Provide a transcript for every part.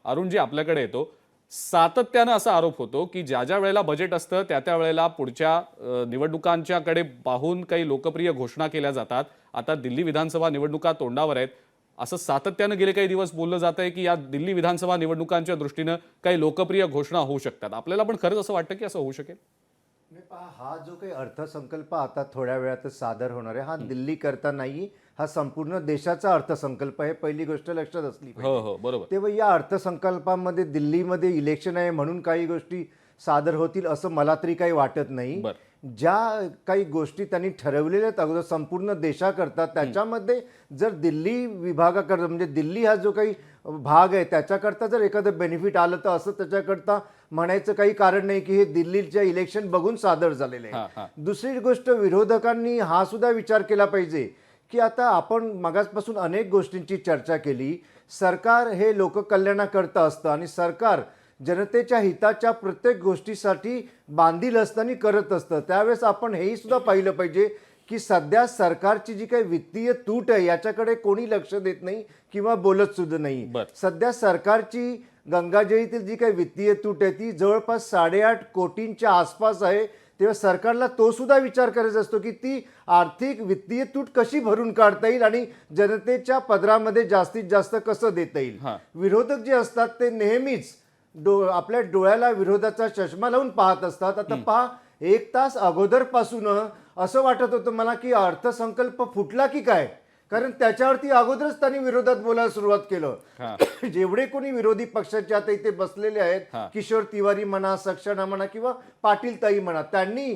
अरुणजी आपल्याकडे येतो. सातत्यानं असा आरोप होतो की ज्या ज्या वेळेला बजेट असतं त्या वेळेला पुढच्या निवडणुकांच्याकडे पाहून काही लोकप्रिय घोषणा केल्या जातात. आता दिल्ली विधानसभा निवडणुका तोंडावर आहेत, असं सातत्यानं गेले काही दिवस बोललं जात आहे की या दिल्ली विधानसभा निवडणुकांच्या दृष्टीनं काही लोकप्रिय घोषणा होऊ शकतात. आपल्याला पण खरंच असं वाटतं की असं होऊ शकेल? नाही पहा, हा जो काही अर्थसंकल्प आता थोड्या वेळातच सादर होणार आहे, हा दिल्ली करता नाही, हा संपूर्ण देशाचा अर्थसंकल्प आहे. पहिली गोष्ट लक्षात असली हो पाहिजे. हो बरोबर. तेव्हा या अर्थसंकल्पामध्ये दिल्लीमध्ये इलेक्शन आहे म्हणून काही गोष्टी सादर होतील असं मला तरी काही वाटत नाही. ज्या काही गोष्टी त्यांनी ठरवलेल्या आहेत अगोदर संपूर्ण देशाकरता, त्याच्यामध्ये जर दिल्ली विभागाकरता म्हणजे दिल्ली हा जो काही भाग आहे त्याच्याकरता जर एखादं बेनिफिट आलं तर असं त्याच्याकरता म्हणायचं काही कारण नाही की हे दिल्लीच्या इलेक्शन बघून सादर झालेलं आहे. दुसरी गोष्ट, विरोधकांनी हा सुद्धा विचार केला पाहिजे की आता आपण मगाचपासून अनेक गोष्टींची चर्चा केली. सरकार हे लोककल्याणाकरता असतं आणि सरकार जनतेच्या हिताच्या प्रत्येक गोष्टीसाठी बांधील असताना करत असतं. त्यावेळेस आपण हेही सुद्धा पाहिलं पाहिजे की सध्या सरकारची जी काही वित्तीय तूट आहे याच्याकडे कोणी लक्ष देत नाही किंवा बोलत सुद्धा नाही. सध्या सरकारची गंगाजळीतील जी काही वित्तीय तूट आहे ती जवळपास 8.5 कोटींच्या आसपास आहे. तेव्हा सरकारला तो सुद्धा विचार करायचा असतो की ती आर्थिक वित्तीय तूट कशी भरून काढता येईल आणि जनतेच्या पदरामध्ये जास्तीत जास्त कसं देता येईल. विरोधक जे असतात ते नेहमीच आपल्या डोळ्याला विरोधाचा चष्मा लावून पाहत असतात. आता पहा, 1 तास अगोदरपासून असं वाटत होतं मला की अर्थसंकल्प फुटला की काय, कारण त्याच्यावरती अगोदरच त्यांनी विरोधात बोलायला सुरुवात केलं. जेवढे कोणी विरोधी पक्षाचे आता इथे बसलेले आहेत, किशोर तिवारी म्हणा, सक्सेना म्हणा किंवा पाटील ताई म्हणा, त्यांनी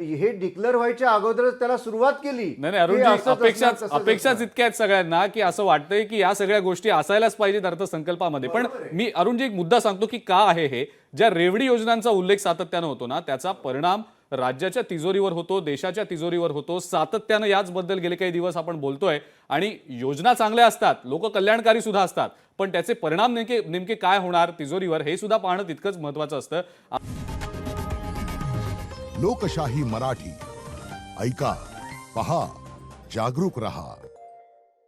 हे डिक्लेअर व्हायच्या अगोदरच त्याला सुरुवात केली. नाही अरुणजी, अपेक्षाच इतक्या आहेत सगळ्यांना की असं वाटतंय की या सगळ्या गोष्टी असायलाच पाहिजेत अर्थसंकल्पामध्ये. पण मी अरुणजी एक मुद्दा सांगतो की का आहे हे. ज्या रेवडी योजनांचा उल्लेख सातत्यानं होतो ना, त्याचा परिणाम राज्याच्या तिजोरीवर होतो, देशाच्या तिजोरीवर होतो. सातत्यानं याचबद्दल गेले काही दिवस आपण बोलतोय आणि योजना चांगल्या असतात, लोक कल्याणकारी सुद्धा असतात, पण त्याचे परिणाम नेमके काय होणार तिजोरीवर हे सुद्धा पाहणं तितकंच महत्वाचं असतं. लोकशाही मराठी ऐका, पहा, जागरूक रहा.